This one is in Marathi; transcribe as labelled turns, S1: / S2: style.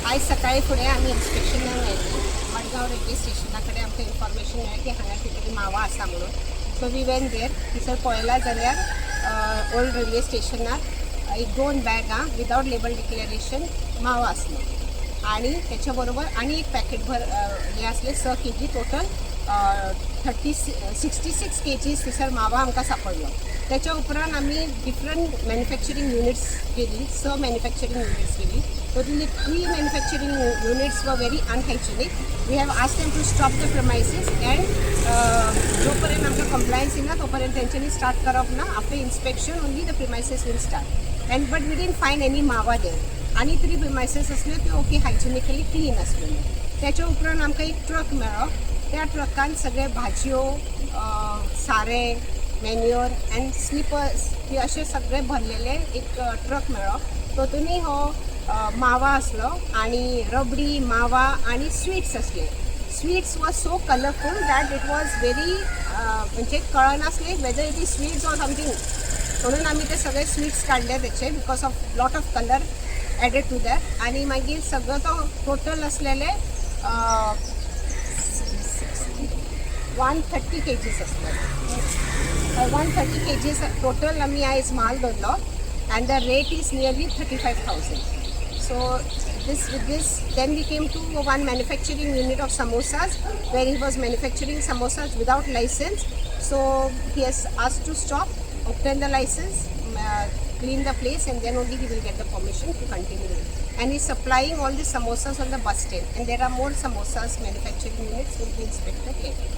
S1: आज सकाळी फुडें आमी इन्स्पेक्शनाक गेल्ली मडगांव रेल्वे स्टेशनाकडे आमकां इन्फॉर्मेशन मेळ्ळें की हांगा कितें तरी मावा आसा म्हणून. सो वी वेन देर थंयसर पळयला जाल्यार ओल्ड रेल्वे स्टेशनार एक 2 बॅगां विदाउट लेबल डिक्लेरेशन मावा आसलो आणि त्याच्या बरोबर आणि एक पॅकेट भर हे आसले 6 kg टोटल 66 kg थंयसर मावा आमकां सांपडलो. त्याच्या उपरांत आमी डिफरंट मॅन्युफॅक्चरींग युनिट्स गेली 6 मॅन्युफॅक्चरींग युनिट्स गेली. Totally 3 manufacturing units were very unhygienic. We have asked them to stop the premises and जोपर्यंत आमकां compliance येना तोपर्यंत तेंच्यांनी स्टार्ट करप ना. After inspection only the premises will start. And but we didn't find any मावा there. आणि 3 premises असले ते ओके हायजिनिकली क्लीन असलेले. त्याच्या उपरांत आमकां एक ट्रक मेळ्ळो. त्या ट्रकान सगळे भाजयो सारें मॅन्युअर अँड स्लिपर्स हे असे सगळे भरलेले एक ट्रक मेळ्ळो. तातूंतय हो मावा आसलो आणि रबडी मावा आणि स्वीट्स असले. Sweets was so colourful that it was very म्हणजे कळनासले whether it is sweets or something. म्हणून आम्ही ते सगळे स्वीट्स काढले त्याचे because of lot of colour added to that. आणि मागीर सगळं तो टोटल असलेले 130 kgs असले. 130 kgs टोटल आम्ही आयज माल धरलो and the rate is nearly 35,000. So with this then we came to one manufacturing unit of samosas where he was manufacturing samosas without license. So he has asked to stop, obtain the license, clean the place, and then only he will get the permission to continue. And he's supplying all the samosas on the bus stand, and there are more samosas manufacturing units will be inspected later.